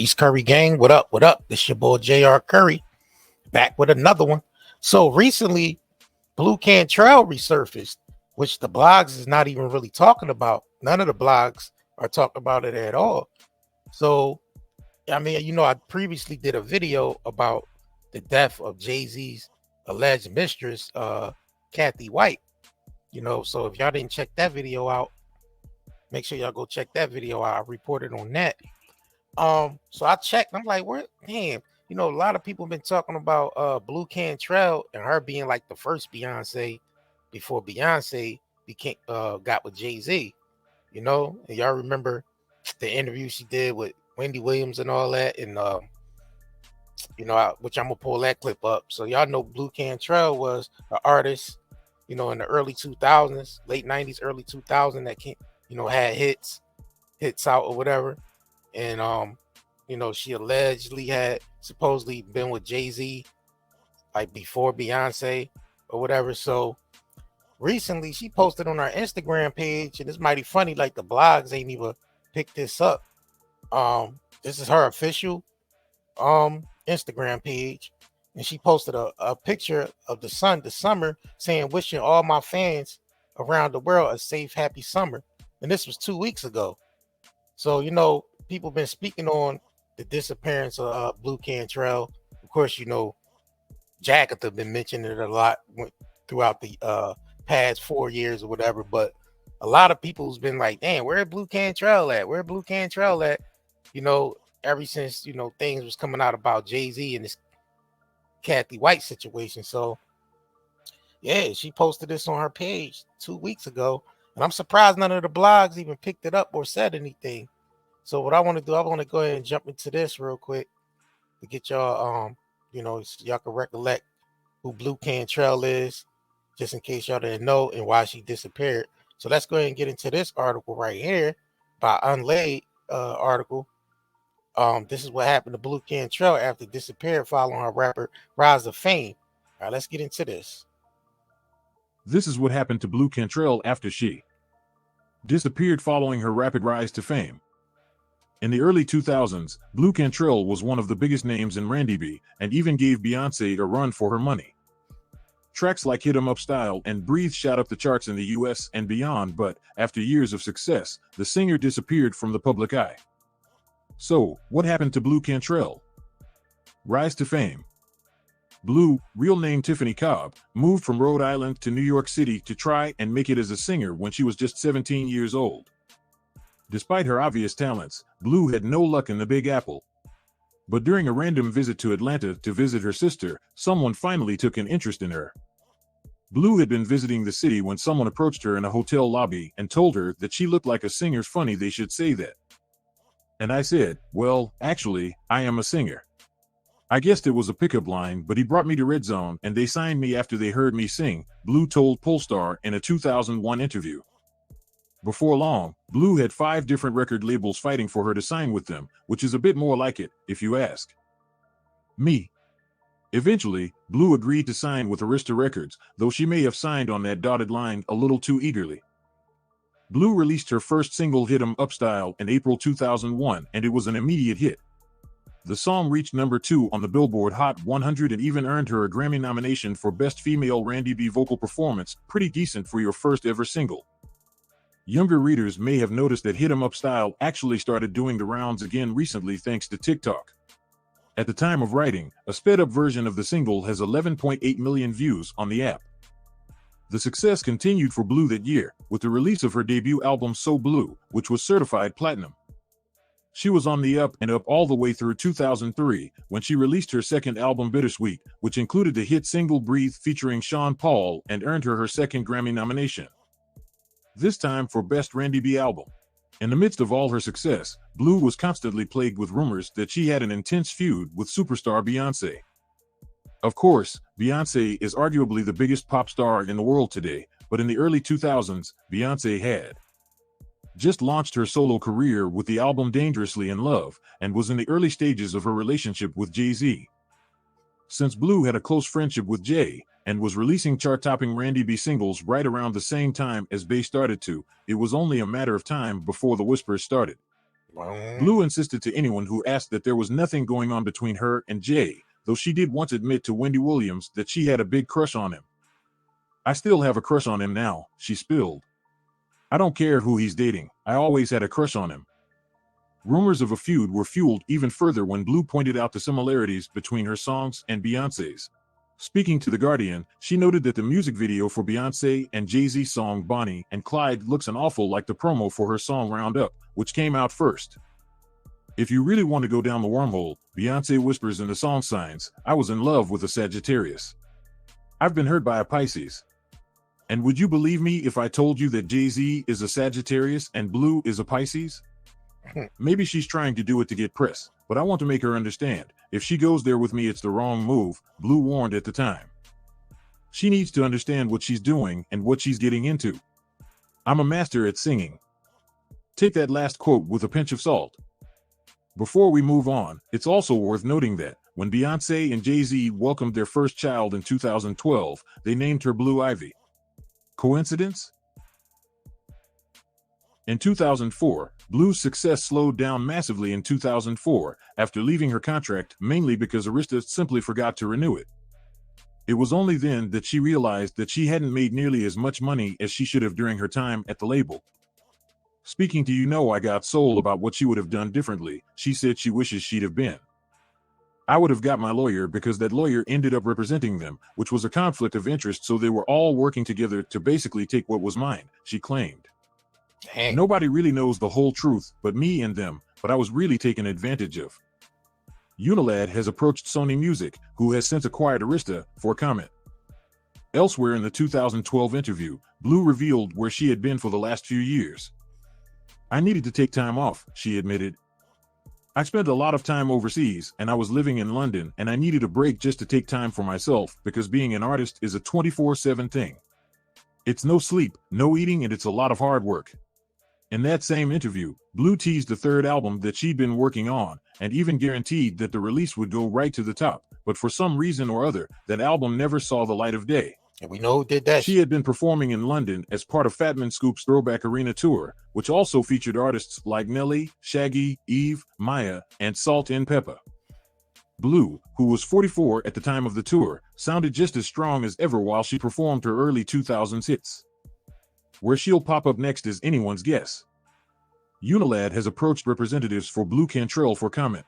Peace Curry gang. What up? What up? This your boy JR Curry back with another one. So recently, Blu Cantrell resurfaced, which the blogs is not even really talking about. None of the blogs are talking about it at all. So, I mean, I previously did a video about the death of Jay-Z's alleged mistress, Kathy White. So if y'all didn't check that video out, make sure y'all go check that video out. I reported on that. So I checked. I'm like, where? Damn. A lot of people been talking about Blu Cantrell and her being like the first Beyonce before Beyonce became got with Jay-Z. And y'all remember the interview she did with Wendy Williams and all that, and which I'm gonna pull that clip up. So y'all know Blu Cantrell was an artist, in the early 2000s, late 90s, early 2000s that came, had hits out or whatever. And she allegedly had supposedly been with Jay-Z like before Beyonce or whatever. So recently she posted on her Instagram page, and it's mighty funny, like the blogs ain't even picked this up. This is her official Instagram page, and she posted a picture of the summer, saying, wishing all my fans around the world a safe, happy summer. And this was 2 weeks ago. So, people been speaking on the disappearance of Blu Cantrell. Of course, Jaƴ-Z been mentioning it a lot throughout the past 4 years or whatever. But a lot of people's been like, damn, where Blu Cantrell at? Where Blu Cantrell at? Ever since, things was coming out about Jay-Z and this Kathy White situation. So, yeah, she posted this on her page 2 weeks ago. And I'm surprised none of the blogs even picked it up or said anything. So what I want to do, I want to go ahead and jump into this real quick to get y'all, so y'all can recollect who Blu Cantrell is, just in case y'all didn't know, and why she disappeared. So let's go ahead and get into this article right here by Unlaid article. This is what happened to Blu Cantrell after disappeared following her rapper rise to fame. All right, let's get into this. This is what happened to Blu Cantrell after she disappeared following her rapid rise to fame. In the early 2000s, Blu Cantrell was one of the biggest names in R&B and even gave Beyonce a run for her money. Tracks like Hit 'Em Up Style and Breathe shot up the charts in the US and beyond, but after years of success, the singer disappeared from the public eye. So, what happened to Blu Cantrell? Rise to fame. Blu, real name Tiffany Cobb, moved from Rhode Island to New York City to try and make it as a singer when she was just 17 years old. Despite her obvious talents, Blu had no luck in the Big Apple. But during a random visit to Atlanta to visit her sister, someone finally took an interest in her. Blu had been visiting the city when someone approached her in a hotel lobby and told her that she looked like a singer. Funny they should say that. And I said, well, actually, I am a singer. I guessed it was a pickup line, but he brought me to Red Zone and they signed me after they heard me sing, Blu told Polestar in a 2001 interview. Before long, Blu had 5 different record labels fighting for her to sign with them, which is a bit more like it, if you ask me. Eventually, Blu agreed to sign with Arista Records, though she may have signed on that dotted line a little too eagerly. Blu released her first single, Hit 'Em Up Style, in April 2001, and it was an immediate hit. The song reached number 2 on the Billboard Hot 100 and even earned her a Grammy nomination for Best Female R&B Vocal Performance, pretty decent for your first ever single. Younger readers may have noticed that Hit 'Em Up Style actually started doing the rounds again recently thanks to TikTok. At the time of writing, a sped-up version of the single has 11.8 million views on the app. The success continued for Blu that year, with the release of her debut album So Blue, which was certified platinum. She was on the up and up all the way through 2003, when she released her second album Bittersweet, which included the hit single Breathe featuring Sean Paul and earned her second Grammy nomination. This time for Best R&B Album. In the midst of all her success, Blu was constantly plagued with rumors that she had an intense feud with superstar Beyonce. Of course, Beyonce is arguably the biggest pop star in the world today, but in the early 2000s, Beyonce had just launched her solo career with the album Dangerously in Love and was in the early stages of her relationship with Jay-Z. Since Blu had a close friendship with Jay and was releasing chart-topping R&B singles right around the same time as Bey started to, it was only a matter of time before the whispers started. Blu insisted to anyone who asked that there was nothing going on between her and Jay, though she did once admit to Wendy Williams that she had a big crush on him. "I still have a crush on him now," she spilled. "I don't care who he's dating, I always had a crush on him." Rumors of a feud were fueled even further when Blu pointed out the similarities between her songs and Beyonce's. Speaking to The Guardian, she noted that the music video for Beyonce and Jay-Z's song Bonnie and Clyde looks an awful like the promo for her song Roundup, which came out first. "If you really want to go down the wormhole," Beyonce whispers in the song Signs, "I was in love with a Sagittarius. I've been hurt by a Pisces. And would you believe me if I told you that Jay-Z is a Sagittarius and Blu is a Pisces?" Maybe she's trying to do it to get press, but I want to make her understand. If she goes there with me, it's the wrong move, Blu warned at the time. She needs to understand what she's doing and what she's getting into. "I'm a master at singing." Take that last quote with a pinch of salt. Before we move on, it's also worth noting that when Beyonce and Jay-Z welcomed their first child in 2012, they named her Blue Ivy. Coincidence? In 2004, Blu's success slowed down massively in 2004 after leaving her contract, mainly because Arista simply forgot to renew it. It was only then that she realized that she hadn't made nearly as much money as she should have during her time at the label. Speaking to You Know I Got Soul about what she would have done differently, she said she wishes she'd have been. "I would have got my lawyer because that lawyer ended up representing them, which was a conflict of interest, so they were all working together to basically take what was mine," she claimed. Dang. "Nobody really knows the whole truth but me and them, but I was really taken advantage of." Unilad has approached Sony Music, who has since acquired Arista, for comment. Elsewhere in the 2012 interview, Blu revealed where she had been for the last few years. "I needed to take time off," she admitted. "I spent a lot of time overseas, and I was living in London, and I needed a break just to take time for myself, because being an artist is a 24/7 thing. It's no sleep, no eating, and it's a lot of hard work." In that same interview, Blu teased the third album that she'd been working on, and even guaranteed that the release would go right to the top, but for some reason or other, that album never saw the light of day. And we know who did that. She had been performing in London as part of Fatman Scoop's Throwback Arena tour, which also featured artists like Nelly, Shaggy, Eve, Maya, and Salt and Peppa. Blu, who was 44 at the time of the tour, sounded just as strong as ever while she performed her early 2000s hits. Where she'll pop up next is anyone's guess. Unilad has approached representatives for Blu Cantrell for comment.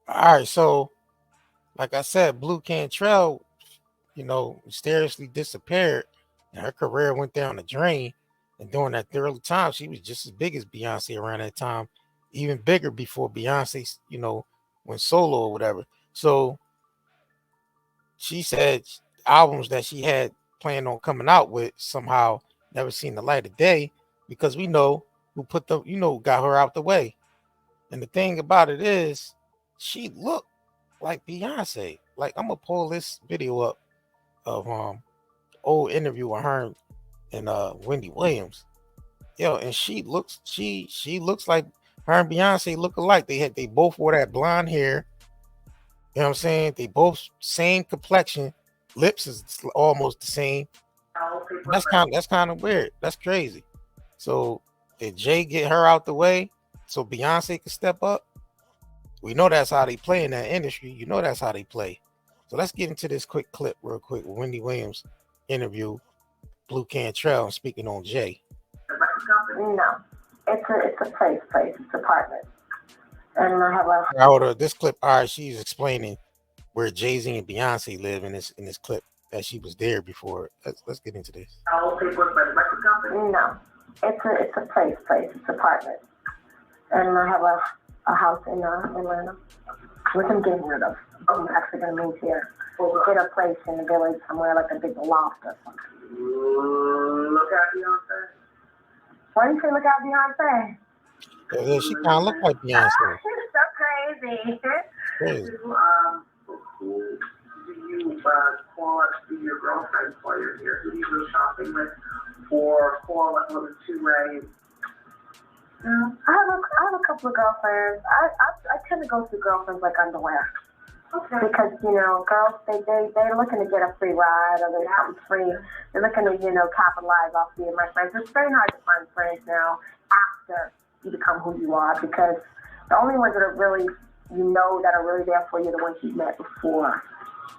All right, so like I said, Blu Cantrell, mysteriously disappeared, and her career went down the drain. And during that early time, she was just as big as Beyonce around that time, even bigger before Beyonce, went solo or whatever. So she said albums that she had planned on coming out with somehow never seen the light of day, because we know who put the, got her out the way. And the thing about it is, she looked like Beyonce. Like, I'm gonna pull this video up of old interview with her and Wendy Williams. And she looks like her and Beyonce look alike. They both wore that blonde hair. You know what I'm saying? They both same complexion, lips is almost the same. That's kind of weird. That's crazy. So did Jay get her out the way so Beyonce could step up? We know that's how they play in that industry. That's how they play. So let's get into this quick clip real quick with Wendy Williams interview Blu Cantrell speaking on Jay. No, it's a place. It's an apartment, and I have a. Hold on, this clip. All right, she's explaining where Jay-Z and Beyonce live in this clip that she was there before. Let's get into this. No, it's a place. It's an apartment, and I have a house in Atlanta, which I'm getting rid of. I'm actually going to move here. Get a place in the village somewhere, like a big loft or something. Look at Beyonce. Why do you say look at Beyonce? Yeah, she kind of look like Beyonce. She's so crazy. Crazy. Do you call up to your girlfriends while you're here? Who do you go shopping with, or call up with a two-way? I have a couple of girlfriends. I tend to go through girlfriends like underwear. Okay. Because, girls, they're looking to get a free ride or there's something free. They're looking to, capitalize off being my friends. It's very hard to find friends now after you become who you are, because the only ones that are really, that are really there for you are the ones you met before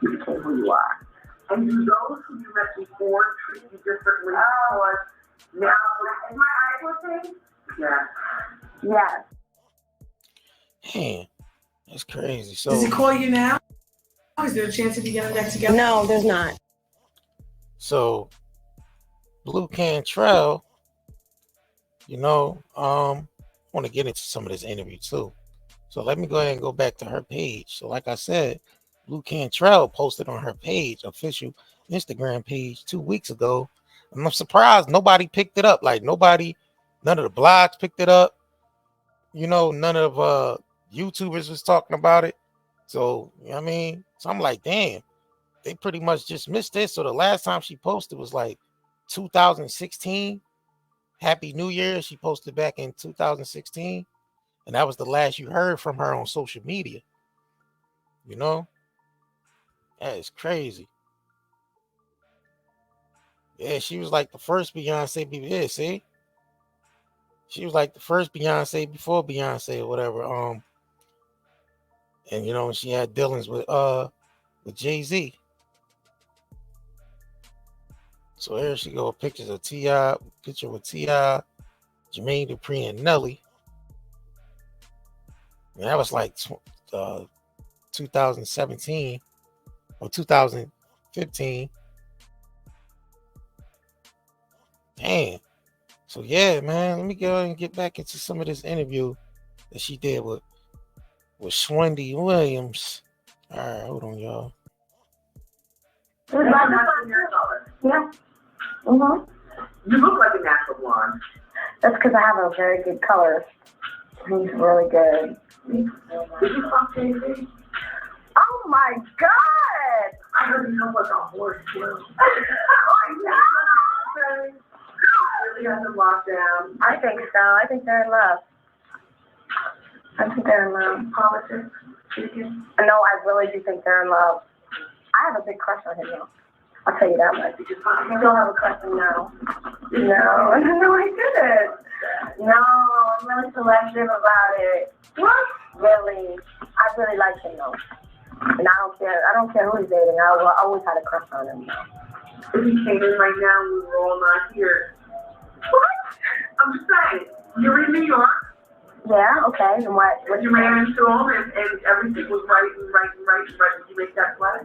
you became who you are. And do those who you met before treat you differently? Or now, is my eye working? Yeah. Yes. Man, that's crazy. So Does he call you now? Is there a chance of you getting back together? No, there's not. So Blu Cantrell, I want to get into some of this interview too. So let me go ahead and go back to her page. So like I said, Blu Cantrell posted on her page, official Instagram page, 2 weeks ago. And I'm surprised nobody picked it up. Like none of the blogs picked it up. None of YouTubers was talking about it. So, so I'm like, damn, they pretty much just missed this. So the last time she posted was like 2016. Happy New Year. She posted back in 2016. And that was the last you heard from her on social media. That is crazy. Yeah, she was like the first Beyonce. Yeah, see? She was like the first Beyonce before Beyonce or whatever. And she had dealings with Jaƴ-Z. So here she go, picture with T.I., Jermaine Dupri, and Nelly. And that was like 2017 or 2015. Damn. So yeah, man, let me go ahead and get back into some of this interview that she did with Wendy Williams. All right, hold on, y'all. Yeah. You look like a natural blonde. That's because I have a very good color. He's really good. Did you fuck Jay-Z? Oh my God! I heard you know what's a horse too. Oh my God! Really under lockdown. I think so. I think they're in love. Politics. No, I really do think they're in love. I have a big crush on him though. I'll tell you that much. You don't have a crush on him now. No, I didn't. No, I'm really selective about it. What? Really, I really like him though. And I don't care who he's dating. I always had a crush on him though. If he came in right now, we were all not here. What? I'm just saying, you're in New York. Yeah, okay. And what you ran into him and everything was right. Did you make that play?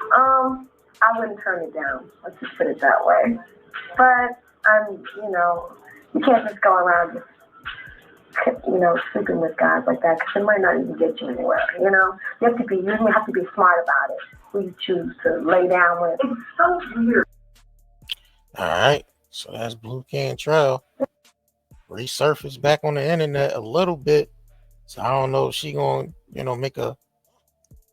I wouldn't turn it down. Let's just put it that way. But you can't just go around sleeping with guys like that, because it might not even get you anywhere. You have to be smart about it. Who you choose to lay down with. It's so weird. All right, so that's Blu Cantrell. Resurfaced back on the internet a little bit. So I don't know if she gonna, make a,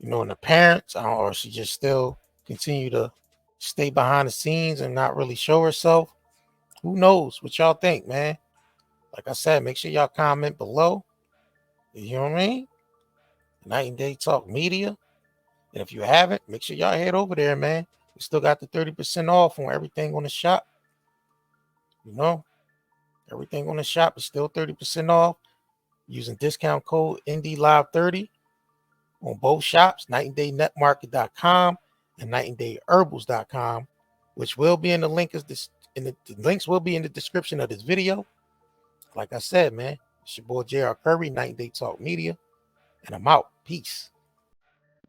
an appearance, or she just still continue to stay behind the scenes and not really show herself. Who knows? What y'all think, man? Like I said, make sure y'all comment below. You know what I mean? Night and Day Talk Media. And if you haven't, make sure y'all head over there, man. We still got the 30% off on everything on the shop. Everything on the shop is still 30% off using discount code NDLive30 on both shops, nightanddayNetmarket.com and nightanddayherbals.com, which will be in the link the links will be in the description of this video. Like I said, man, it's your boy JR Curry, Night and Day Talk Media, and I'm out. Peace.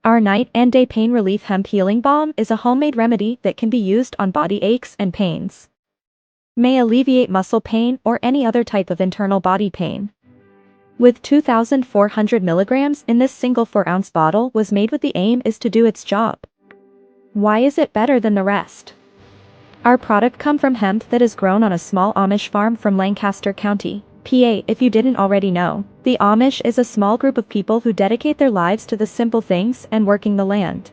Our Night and Day Pain Relief Hemp Healing Balm is a homemade remedy that can be used on body aches and pains. May alleviate muscle pain or any other type of internal body pain. With 2,400 milligrams in this single 4-ounce bottle was made with the aim is to do its job. Why is it better than the rest? Our product come from hemp that is grown on a small Amish farm from Lancaster County, PA. If you didn't already know, the Amish is a small group of people who dedicate their lives to the simple things and working the land.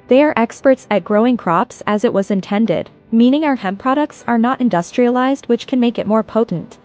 They are experts at growing crops as it was intended, meaning our hemp products are not industrialized, which can make it more potent.